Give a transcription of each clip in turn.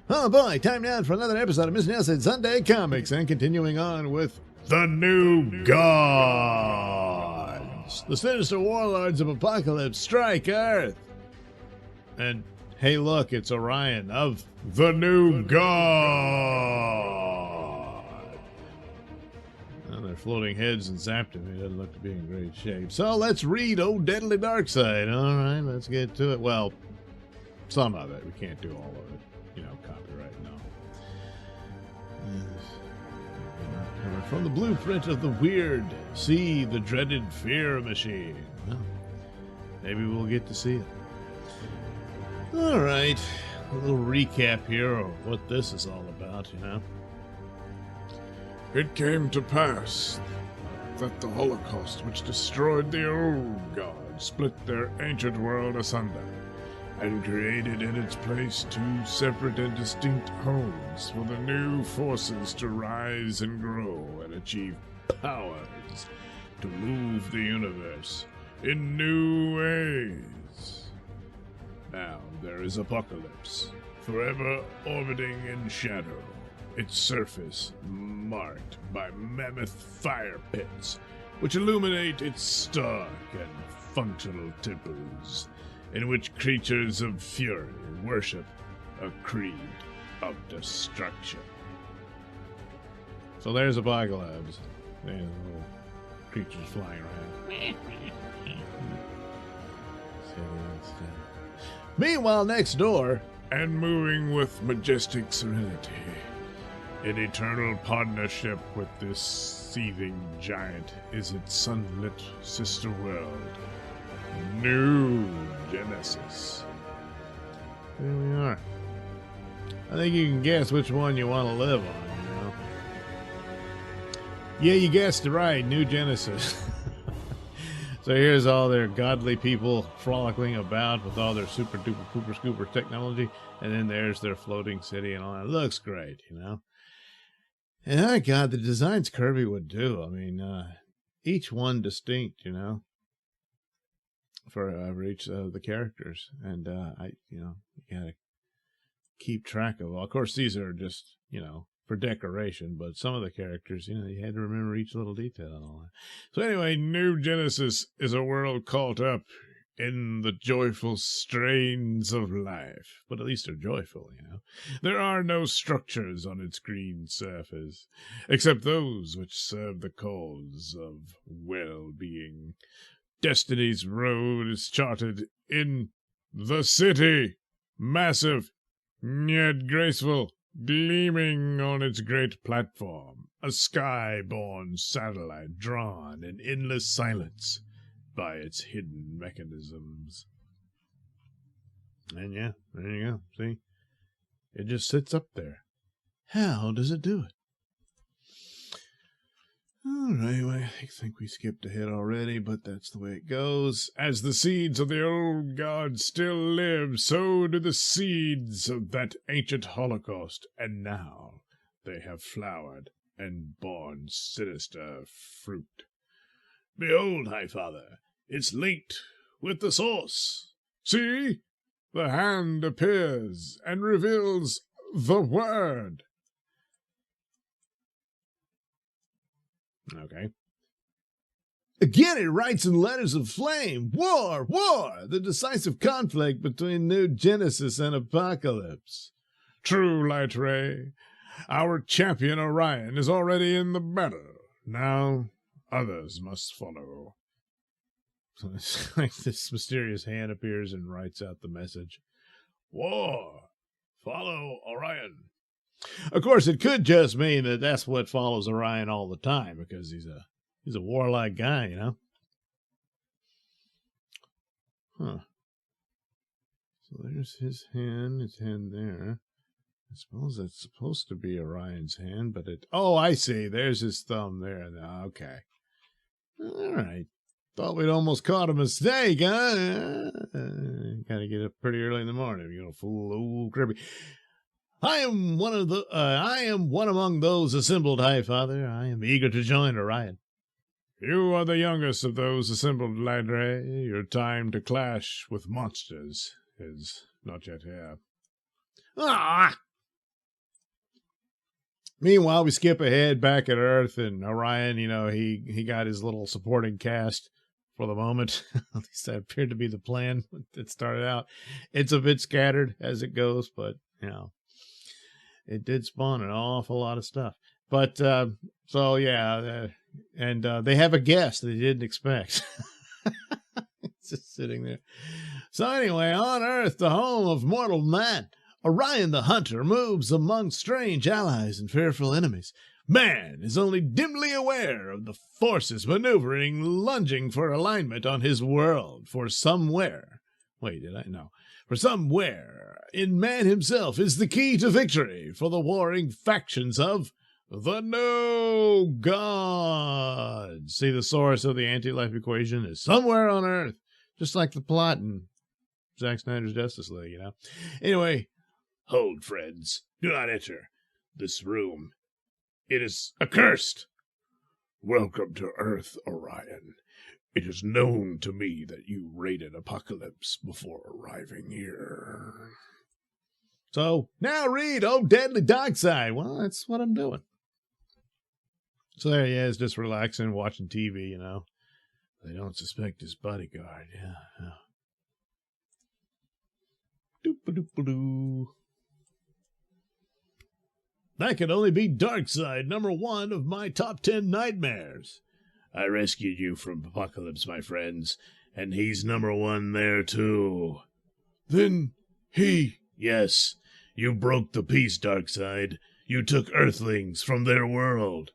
Oh boy, time now for another episode of Mr Nailsin Sunday Comics, and continuing on with The New Gods. The sinister warlords of Apocalypse strike Earth. And hey look, it's Orion of The New God. Well, their floating heads and zapped him. He doesn't look to be in great shape. So let's read Oh Deadly Darkseid. Alright, let's get to it. Well, some of it. We can't do all of it. You know, copyright, no. From the blueprint of the weird, see the dreaded fear machine. Well, maybe we'll get to see it. Alright, a little recap here of what this is all about, you know. It came to pass that the Holocaust, which destroyed the old gods, split their ancient world asunder, and created in its place two separate and distinct homes for the new forces to rise and grow and achieve powers to move the universe in new ways. Now there is Apocalypse, forever orbiting in shadow, its surface marked by mammoth fire pits, which illuminate its stark and functional temples, in which creatures of fury worship a creed of destruction. So there's Apocalypse. There's little creatures flying around. Meanwhile, next door, and moving with majestic serenity, in eternal partnership with this seething giant, is its sunlit sister world, New Genesis. There we are. I think you can guess which one you want to live on, you know. Yeah, you guessed it right, New Genesis. So here's all their godly people frolicking about with all their super duper pooper scooper technology, and then there's their floating city and all that. It looks great, you know. And oh God, the designs Kirby would do. I mean, each one distinct, you know, for each of the characters, and you gotta keep track of. Well, of course, these are just, you know, for decoration, but some of the characters, you know, you had to remember each little detail and all that. So anyway, New Genesis is a world caught up in the joyful strains of life, But at least they're joyful, you know. There are no structures on its green surface, except those which serve the cause of well-being. Destiny's road is charted in the city, massive, yet graceful, gleaming on its great platform, a sky-born satellite drawn in endless silence by its hidden mechanisms. And yeah, there you go. See? It just sits up there. How does it do it? All right, well, I think we skipped ahead already, but that's the way it goes. As the seeds of the old gods still live, so do the seeds of that ancient Holocaust, and now they have flowered and borne sinister fruit. Behold, High Father, it's linked with the source. See? The hand appears and reveals the word. Okay. Again, it writes in letters of flame, war, war, the decisive conflict between New Genesis and Apocalypse. True, Light Ray. Our champion Orion is already in the battle. Now, others must follow. So it's like this mysterious hand appears and writes out the message. War. Follow Orion. Of course, it could just mean that that's what follows Orion all the time, because he's a warlike guy, you know. Huh. So there's his hand there. I suppose that's supposed to be Orion's hand, but it... Oh, I see. There's his thumb there. Okay. All right. Thought we'd almost caught a mistake, huh? Gotta get up pretty early in the morning. You're gonna fool old Kirby. I am one among those assembled, High Father. I am eager to join Orion. You are the youngest of those assembled, Ladre. Your time to clash with monsters is not yet here. Ah! Meanwhile, we skip ahead back at Earth, and Orion, he got his little supporting cast for the moment. At least that appeared to be the plan that started out. It's a bit scattered as it goes, but, it did spawn an awful lot of stuff. But, so, yeah, and they have a guest they didn't expect. It's just sitting there. So anyway, on Earth, the home of mortal man, Orion the Hunter moves among strange allies and fearful enemies. Man is only dimly aware of the forces maneuvering, lunging for alignment on his world. For somewhere in man himself is the key to victory for the warring factions of the No God. See, the source of the anti-life equation is somewhere on Earth, just like the plot in Zack Snyder's Justice League, Anyway, hold, friends. Do not enter this room. It is accursed. Welcome to Earth, Orion. It is known to me that you raided Apocalypse before arriving here. So, now read Oh Deadly Darkseid. Well, that's what I'm doing. So there he is, just relaxing, watching TV, They don't suspect his bodyguard. Yeah. Doop-a-doop-a-doo. That could only be Darkseid, #1 of my top 10 nightmares. I rescued you from Apocalypse, my friends, and he's #1 there, too. Then he... Yes, you broke the peace, Darkseid. You took Earthlings from their world.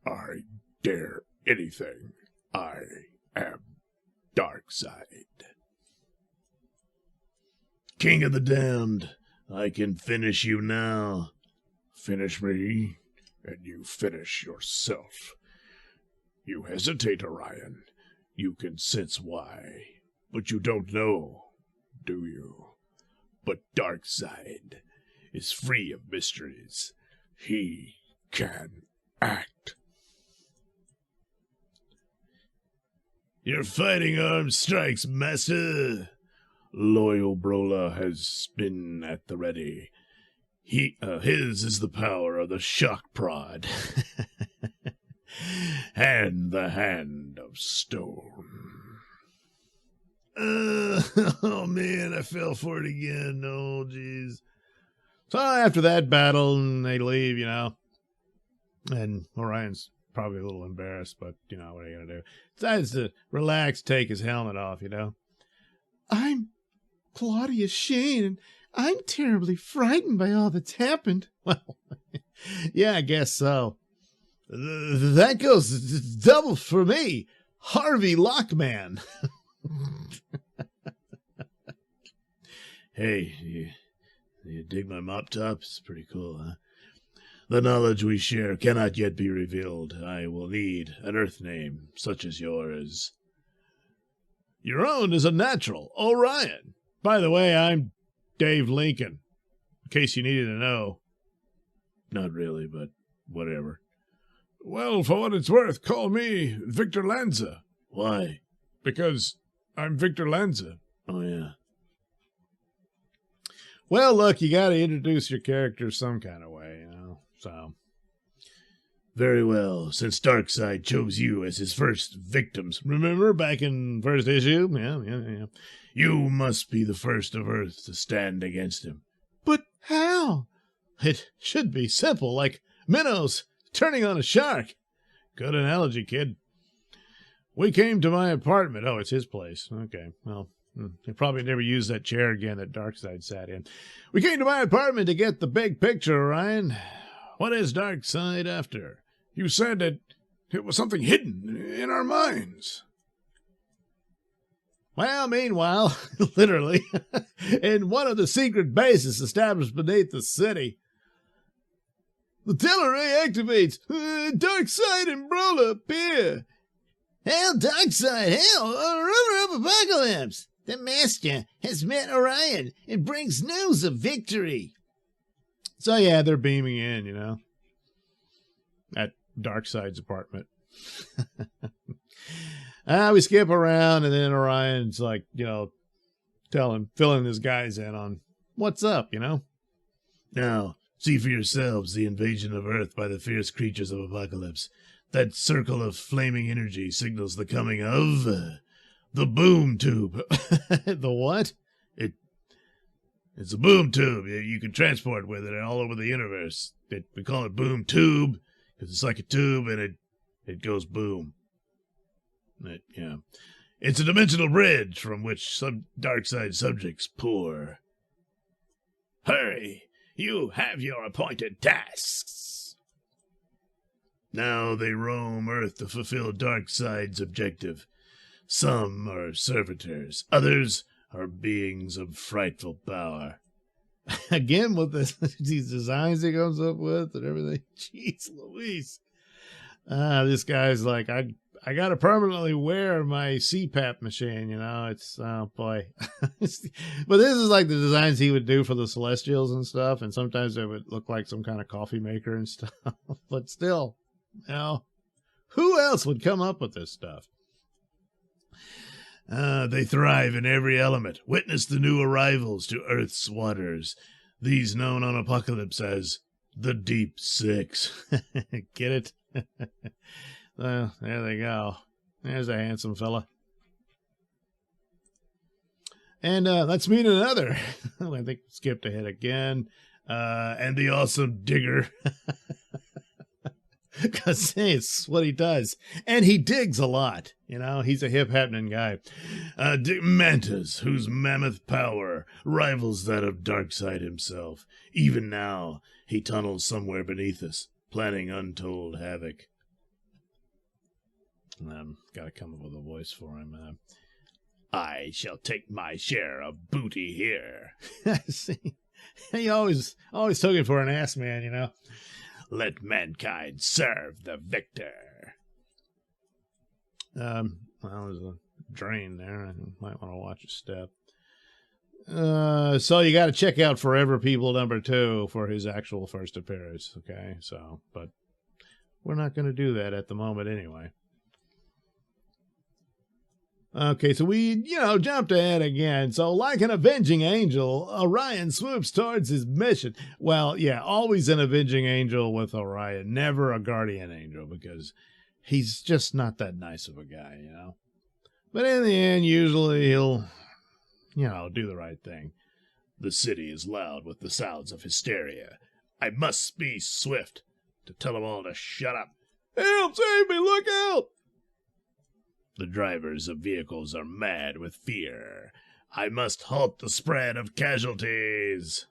I dare anything. I am Darkseid. King of the Damned, I can finish you now. Finish me, and you finish yourself. You hesitate, Orion. You can sense why. But you don't know, do you? But Darkseid is free of mysteries. He can act. Your fighting arm strikes, master. Loyal Brola has been at the ready. His is the power of the shock prod. And the hand of stone. Oh, man, I fell for it again. Oh, jeez. So after that battle, they leave, And Orion's probably a little embarrassed, but, what are you going to do? Decides to relax, take his helmet off, I'm Claudia Shane, and I'm terribly frightened by all that's happened. Well, yeah, I guess so. That goes double for me, Harvey Lockman. Hey, you dig my mop top? It's pretty cool, huh? The knowledge we share cannot yet be revealed. I will need an Earth name, such as yours. Your own is a natural, Orion. By the way, I'm Dave Lincoln, in case you needed to know. Not really, but whatever. Well, for what it's worth, call me Victor Lanza. Why? Because I'm Victor Lanza. Oh, yeah. Well, look, you got to introduce your character some kind of way, So, very well. Since Darkseid chose you as his first victims, remember back in first issue? Yeah. You must be the first of Earth to stand against him. But how? It should be simple, like minnows turning on a shark. Good analogy, kid. We came to my apartment. Oh, it's his place. Okay, well, he probably never used that chair again that Darkseid sat in. We came to my apartment to get the big picture, Orion. What is Darkseid after? You said that it was something hidden in our minds. Well, meanwhile, literally, in one of the secret bases established beneath the city, the teleray activates. Darkseid and Brola appear. Hail, Darkseid! Hail, River of Apocalypse! The Master has met Orion and brings news of victory. So, yeah, they're beaming in, at Darkseid's apartment. We skip around, and then Orion's like, filling his guys in on what's up, Now, See for yourselves the invasion of Earth by the fierce creatures of Apocalypse. That circle of flaming energy signals the coming of the boom tube. The what? It's a boom tube. You can transport with it all over the universe. We call it boom tube because it's like a tube and it goes boom. Yeah. It's a dimensional bridge from which some dark side subjects pour. Hurry! You have your appointed tasks. Now they roam Earth to fulfill dark side's objective. Some are servitors, others are beings of frightful power. Again with these designs he comes up with and everything. Jeez Louise. This guy's like, I got to permanently wear my CPAP machine, you know. It's, oh boy. But this is like the designs he would do for the Celestials and stuff. And sometimes it would look like some kind of coffee maker and stuff. But still, you know, who else would come up with this stuff? They thrive in every element. Witness the new arrivals to Earth's waters. These known on Apocalypse as the Deep Six. Get it? Well, there they go. There's a handsome fella. And let's meet another. I think skipped ahead again. And the awesome Digger. Because it's what he does. And he digs a lot. You know, he's a hip-happening guy. Mantas, whose mammoth power rivals that of Darkseid himself. Even now, he tunnels somewhere beneath us, planning untold havoc. Gotta come up with a voice for him. I shall take my share of booty here. See, he always took it for an ass man, you know. Let mankind serve the victor. Well, there's a drain there. I might want to watch a step. So you got to check out Forever People #2 for his actual first appearance. Okay, so, but we're not going to do that at the moment anyway. Okay, so we, jumped ahead again. So like an avenging angel, Orion swoops towards his mission. Well, yeah, always an avenging angel with Orion, never a guardian angel, because he's just not that nice of a guy, you know. But in the end, usually he'll, do the right thing. The city is loud with the sounds of hysteria. I must be swift to tell them all to shut up. Help, save me, look out! The drivers of vehicles are mad with fear. I must halt the spread of casualties.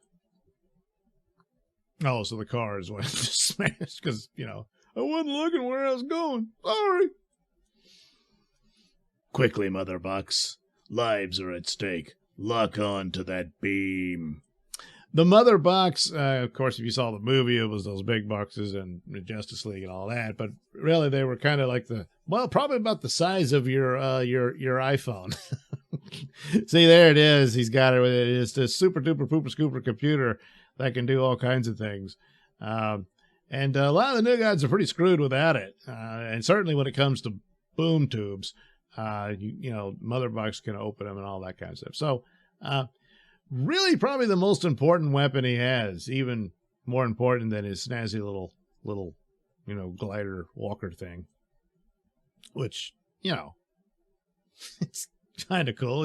Oh, so the cars went smashed because, I wasn't looking where I was going. Sorry. Quickly, Mother Box. Lives are at stake. Lock on to that beam. The Mother Box, of course, if you saw the movie, it was those big boxes and Justice League and all that. But really, they were kind of like probably about the size of your iPhone. See, there it is. He's got it. It's this super duper pooper scooper computer that can do all kinds of things. And a lot of the new guys are pretty screwed without it. And certainly when it comes to boom tubes, Mother Box can open them and all that kind of stuff. So, really probably the most important weapon he has, even more important than his snazzy little glider walker thing. Which, it's kind of cool,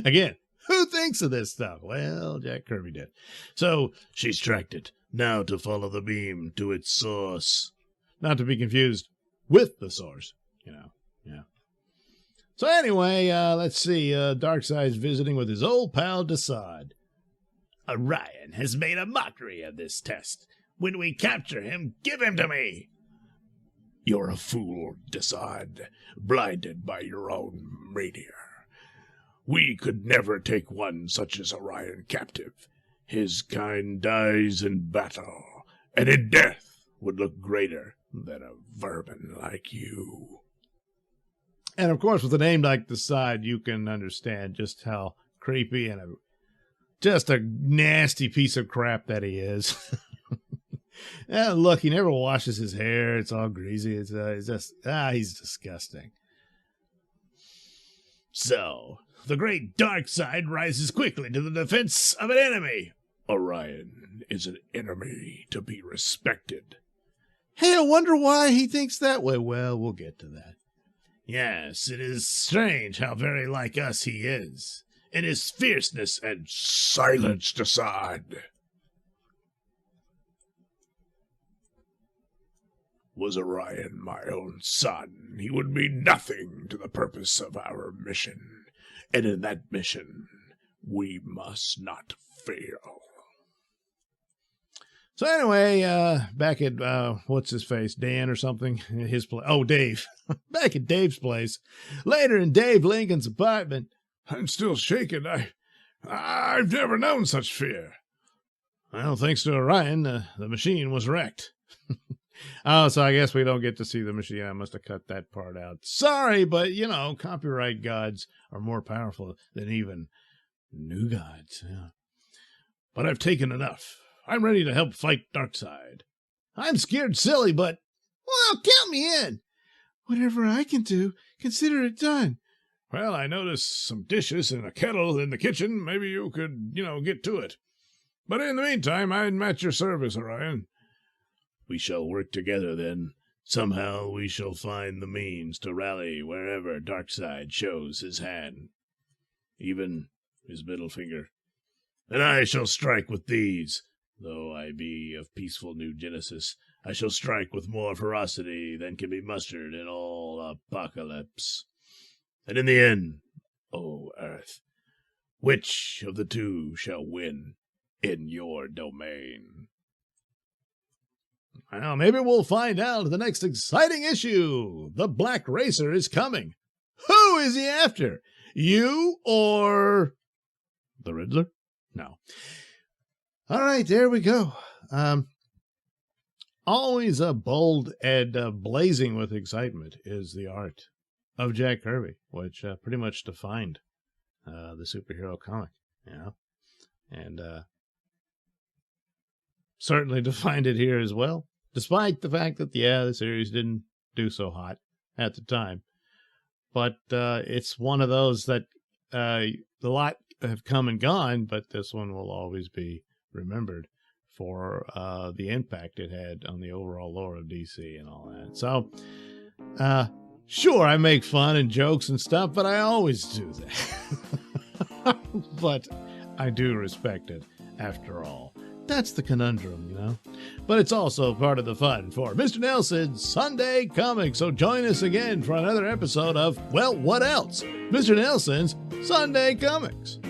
Again, who thinks of this stuff? Well, Jack Kirby did. So, she's tracked it. Now to follow the beam to its source. Not to be confused with the source, yeah. So anyway, let's see. Darkseid's visiting with his old pal, Desaad. Orion has made a mockery of this test. When we capture him, give him to me. You're a fool, Desaad, blinded by your own mania. We could never take one such as Orion captive. His kind dies in battle, and in death would look greater than a vermin like you. And, of course, with a name like Desaad, you can understand just how creepy and just a nasty piece of crap that he is. And look, he never washes his hair. It's all greasy. It's just, he's disgusting. So, the great Darkseid rises quickly to the defense of an enemy. Orion, is an enemy to be respected. Hey, I wonder why he thinks that way. Well, we'll get to that. Yes, it is strange how very like us he is, in his fierceness and silence decide. Was Orion my own son, he would mean nothing to the purpose of our mission, and in that mission we must not fail. So anyway, back at, what's his face, Dan or something? His place. Oh, Dave. Back at Dave's place. Later in Dave Lincoln's apartment. I'm still shaken. I've never known such fear. Well, thanks to Orion, the machine was wrecked. Oh, so I guess we don't get to see the machine. I must have cut that part out. Sorry, but, copyright gods are more powerful than even new gods. Yeah. But I've taken enough. I'm ready to help fight Darkseid. I'm scared silly, but, well, count me in. Whatever I can do, consider it done. Well, I noticed some dishes in a kettle in the kitchen. Maybe you could, get to it. But in the meantime, I'd match your service, Orion. We shall work together, then. Somehow we shall find the means to rally wherever Darkseid shows his hand, even his middle finger. And I shall strike with these. Though I be of peaceful New Genesis, I shall strike with more ferocity than can be mustered in all apocalypse. And in the end, O Earth, which of the two shall win in your domain? Well, maybe we'll find out in the next exciting issue. The Black Racer is coming. Who is he after? You or the Riddler? No. All right, there we go. Always bold and blazing with excitement is the art of Jack Kirby, which pretty much defined the superhero comic, and certainly defined it here as well, despite the fact that, the series didn't do so hot at the time. But it's one of those that a lot have come and gone, but this one will always be remembered for the impact it had on the overall lore of DC and all that. So, sure, I make fun and jokes and stuff, but I always do that. But I do respect it, after all. That's the conundrum, But it's also part of the fun for Mr. Nailsin's Sunday Comics. So join us again for another episode of, well, what else? Mr. Nailsin's Sunday Comics.